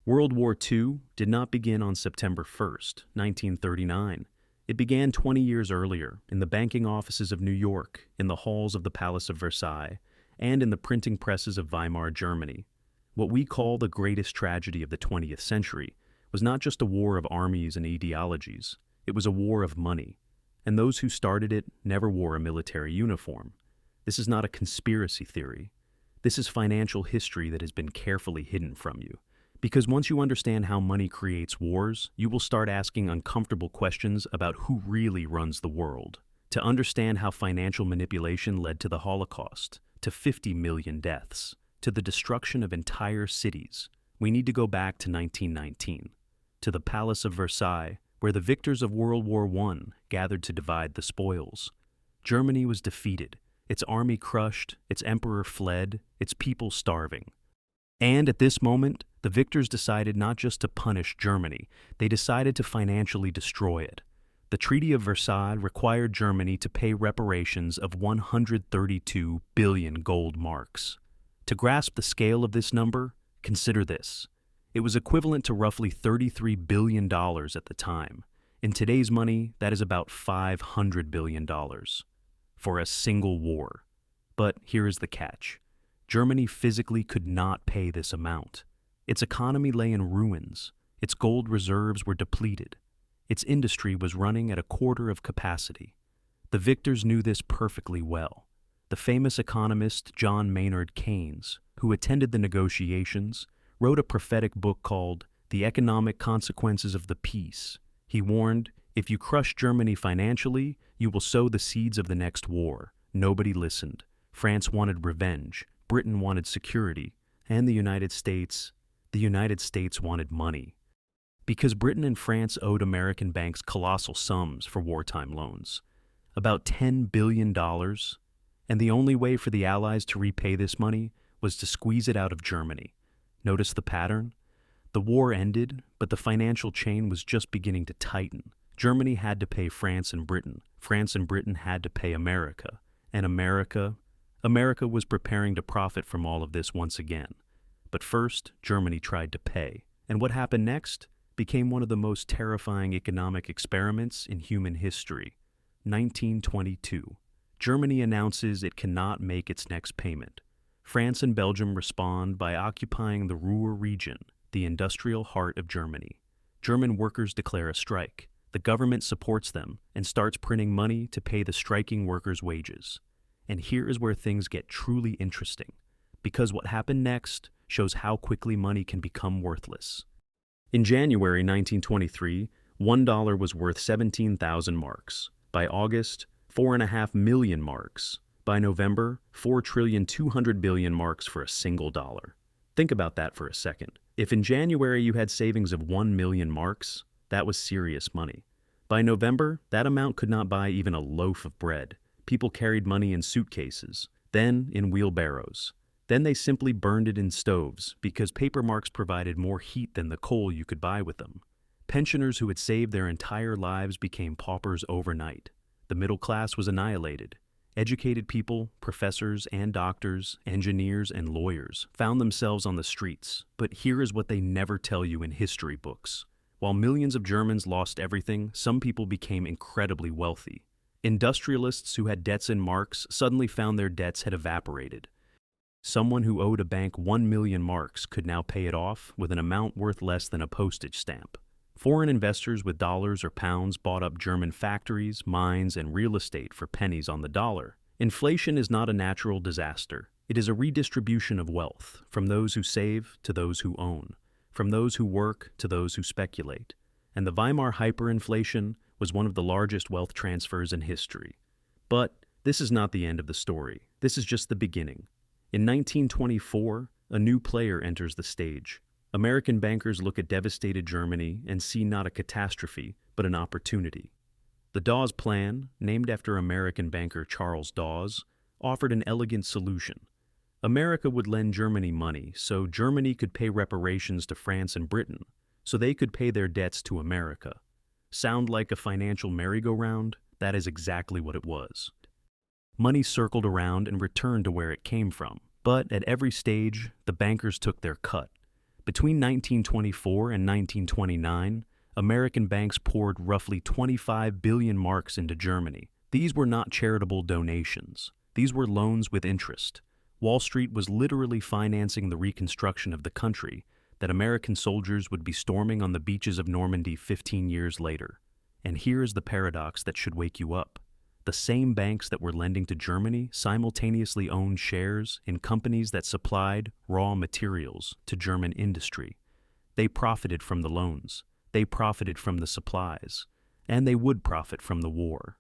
World War II did not begin on September 1st, 1939. It began 20 years earlier in the banking offices of New York, in the halls of the Palace of Versailles, and in the printing presses of Weimar Germany. What we call the greatest tragedy of the 20th century was not just a war of armies and ideologies, it was a war of money. And those who started it never wore a military uniform. This is not a conspiracy theory. This is financial history that has been carefully hidden from you. Because once you understand how money creates wars, you will start asking uncomfortable questions about who really runs the world. To understand how financial manipulation led to the Holocaust, to 50 million deaths, to the destruction of entire cities, we need to go back to 1919, to the Palace of Versailles, where the victors of World War I gathered to divide the spoils. Germany was defeated, its army crushed, its emperor fled, its people starving. And at this moment, the victors decided not just to punish Germany, they decided to financially destroy it. The Treaty of Versailles required Germany to pay reparations of 132 billion gold marks. To grasp the scale of this number, consider this. It was equivalent to roughly $33 billion at the time. In today's money, that is about $500 billion for a single war. But here is the catch. Germany physically could not pay this amount. Its economy lay in ruins. Its gold reserves were depleted. Its industry was running at a quarter of capacity. The victors knew this perfectly well. The famous economist John Maynard Keynes, who attended the negotiations, wrote a prophetic book called The Economic Consequences of the Peace. He warned, if you crush Germany financially, you will sow the seeds of the next war. Nobody listened. France wanted revenge. Britain wanted security. And the United States wanted money. Because Britain and France owed American banks colossal sums for wartime loans, about $10 billion, and the only way for the Allies to repay this money was to squeeze it out of Germany. Notice the pattern? The war ended, but the financial chain was just beginning to tighten. Germany had to pay France and Britain. France and Britain had to pay America. And America was preparing to profit from all of this once again. But first, Germany tried to pay. And what happened next became one of the most terrifying economic experiments in human history. 1922. Germany announces it cannot make its next payment. France and Belgium respond by occupying the Ruhr region, the industrial heart of Germany. German workers declare a strike. The government supports them and starts printing money to pay the striking workers' wages. And here is where things get truly interesting, because what happened next shows how quickly money can become worthless. In January 1923, $1 was worth 17,000 marks. By August, 4.5 million marks. By November, 4,200 billion marks for a single dollar. Think about that for a second. If in January you had savings of 1 million marks, that was serious money. By November, that amount could not buy even a loaf of bread. People carried money in suitcases, then in wheelbarrows. Then they simply burned it in stoves because paper marks provided more heat than the coal you could buy with them. Pensioners who had saved their entire lives became paupers overnight. The middle class was annihilated. Educated people, professors and doctors, engineers and lawyers found themselves on the streets. But here is what they never tell you in history books. While millions of Germans lost everything, some people became incredibly wealthy. Industrialists who had debts in marks suddenly found their debts had evaporated. Someone who owed a bank 1 million marks could now pay it off with an amount worth less than a postage stamp. Foreign investors with dollars or pounds bought up German factories, mines, and real estate for pennies on the dollar. Inflation is not a natural disaster. It is a redistribution of wealth, from those who save to those who own, from those who work to those who speculate. And the Weimar hyperinflation was one of the largest wealth transfers in history. But this is not the end of the story. This is just the beginning. In 1924, a new player enters the stage. American bankers look at devastated Germany and see not a catastrophe, but an opportunity. The Dawes Plan, named after American banker Charles Dawes, offered an elegant solution. America would lend Germany money so Germany could pay reparations to France and Britain, so they could pay their debts to America. Sound like a financial merry-go-round? That is exactly what it was. Money circled around and returned to where it came from. But at every stage, the bankers took their cut. Between 1924 and 1929, American banks poured roughly 25 billion marks into Germany. These were not charitable donations. These were loans with interest. Wall Street was literally financing the reconstruction of the country that American soldiers would be storming on the beaches of Normandy 15 years later. And here is the paradox that should wake you up. The same banks that were lending to Germany simultaneously owned shares in companies that supplied raw materials to German industry. They profited from the loans, they profited from the supplies, and they would profit from the war.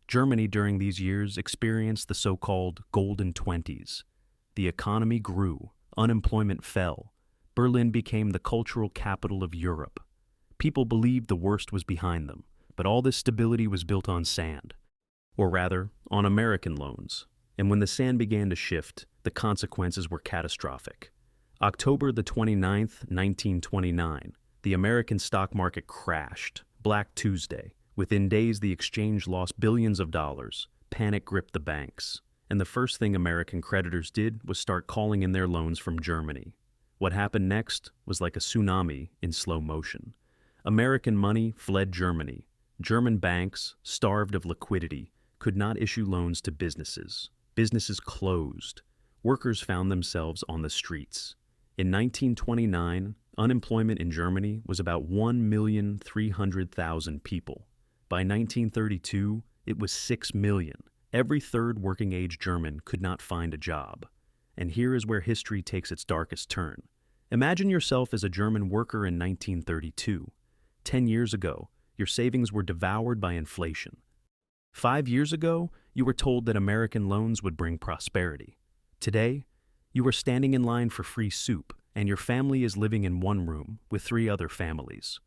Germany during these years experienced the so-called Golden Twenties. The economy grew, unemployment fell. Berlin became the cultural capital of Europe. People believed the worst was behind them, but all this stability was built on sand. Or rather, on American loans. And when the sand began to shift, the consequences were catastrophic. October the 29th, 1929, the American stock market crashed. Black Tuesday. Within days, the exchange lost billions of dollars. Panic gripped the banks. And the first thing American creditors did was start calling in their loans from Germany. What happened next was like a tsunami in slow motion. American money fled Germany. German banks, starved of liquidity, could not issue loans to businesses. Businesses closed. Workers found themselves on the streets. In 1929, unemployment in Germany was about 1,300,000 people. By 1932, it was 6 million. Every third working-age German could not find a job. And here is where history takes its darkest turn. Imagine yourself as a German worker in 1932. 10 years ago, your savings were devoured by inflation. 5 years ago, you were told that American loans would bring prosperity. Today, you are standing in line for free soup, and your family is living in one room with 3 other families.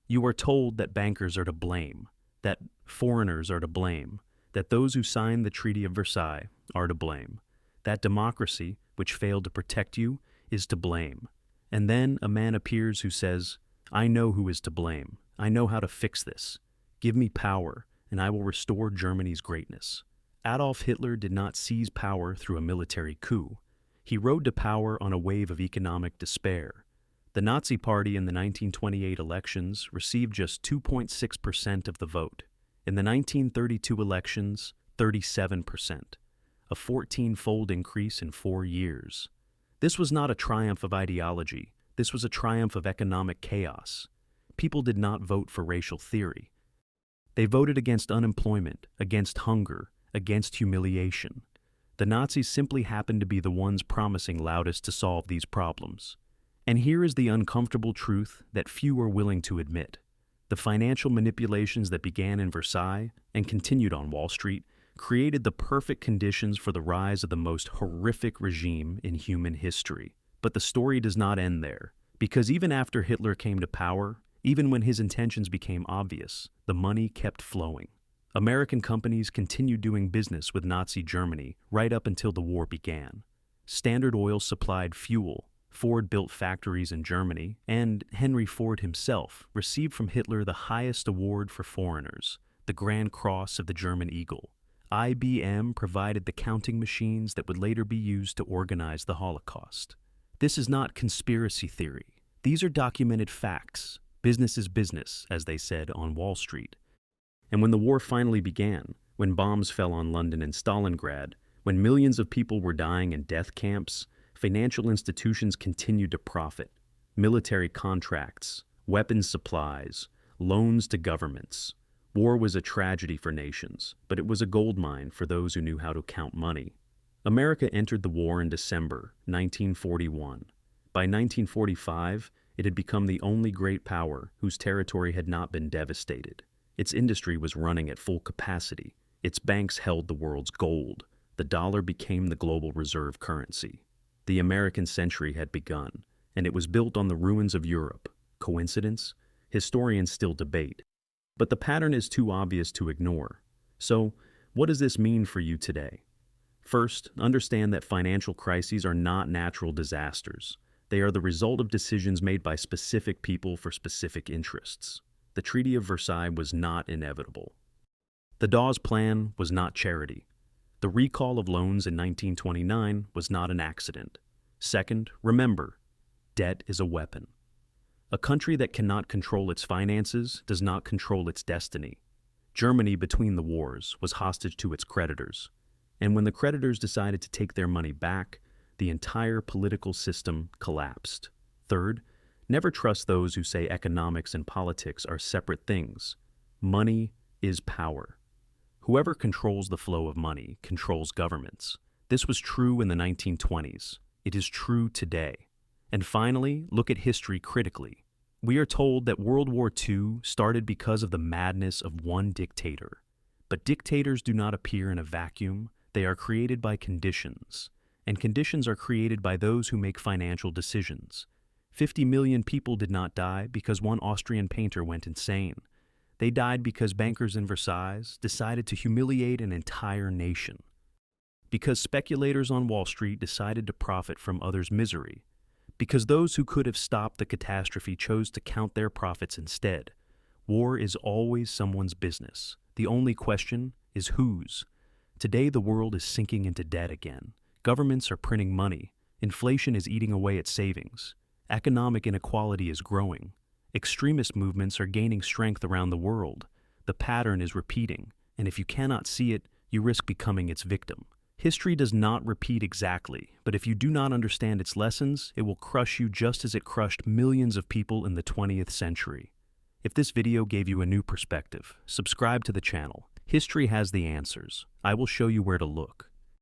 You are told that bankers are to blame, that foreigners are to blame, that those who signed the Treaty of Versailles are to blame, that democracy, which failed to protect you, is to blame. And then a man appears who says, "I know who is to blame. I know how to fix this. Give me power, and I will restore Germany's greatness." Adolf Hitler did not seize power through a military coup. He rode to power on a wave of economic despair. The Nazi Party in the 1928 elections received just 2.6% of the vote. In the 1932 elections, 37%, a 14-fold increase in 4 years. This was not a triumph of ideology. This was a triumph of economic chaos. People did not vote for racial theory. They voted against unemployment, against hunger, against humiliation. The Nazis simply happened to be the ones promising loudest to solve these problems. And here is the uncomfortable truth that few are willing to admit. The financial manipulations that began in Versailles and continued on Wall Street created the perfect conditions for the rise of the most horrific regime in human history. But the story does not end there, because even after Hitler came to power, even when his intentions became obvious, the money kept flowing. American companies continued doing business with Nazi Germany right up until the war began. Standard Oil supplied fuel, Ford built factories in Germany, and Henry Ford himself received from Hitler the highest award for foreigners, the Grand Cross of the German Eagle. IBM provided the counting machines that would later be used to organize the Holocaust. This is not conspiracy theory. These are documented facts. Business is business, as they said on Wall Street. And when the war finally began, when bombs fell on London and Stalingrad, when millions of people were dying in death camps, financial institutions continued to profit. Military contracts, weapons supplies, loans to governments. War was a tragedy for nations, but it was a goldmine for those who knew how to count money. America entered the war in December 1941. By 1945, it had become the only great power whose territory had not been devastated. Its industry was running at full capacity. Its banks held the world's gold. The dollar became the global reserve currency. The American century had begun, and it was built on the ruins of Europe. Coincidence? Historians still debate. But the pattern is too obvious to ignore. So, what does this mean for you today? First, understand that financial crises are not natural disasters. They are the result of decisions made by specific people for specific interests. The Treaty of Versailles was not inevitable. The Dawes Plan was not charity. The recall of loans in 1929 was not an accident. Second, remember, debt is a weapon. A country that cannot control its finances does not control its destiny. Germany, between the wars, was hostage to its creditors. And when the creditors decided to take their money back, the entire political system collapsed. Third, never trust those who say economics and politics are separate things. Money is power. Whoever controls the flow of money controls governments. This was true in the 1920s. It is true today. And finally, look at history critically. We are told that World War II started because of the madness of one dictator. But dictators do not appear in a vacuum. They are created by conditions. And conditions are created by those who make financial decisions. 50 million people did not die because one Austrian painter went insane. They died because bankers in Versailles decided to humiliate an entire nation. Because speculators on Wall Street decided to profit from others' misery. Because those who could have stopped the catastrophe chose to count their profits instead. War is always someone's business. The only question is whose. Today the world is sinking into debt again. Governments are printing money. Inflation is eating away at savings. Economic inequality is growing. Extremist movements are gaining strength around the world. The pattern is repeating, and if you cannot see it, you risk becoming its victim. History does not repeat exactly, but if you do not understand its lessons, it will crush you just as it crushed millions of people in the 20th century. If this video gave you a new perspective, subscribe to the channel. History has the answers. I will show you where to look.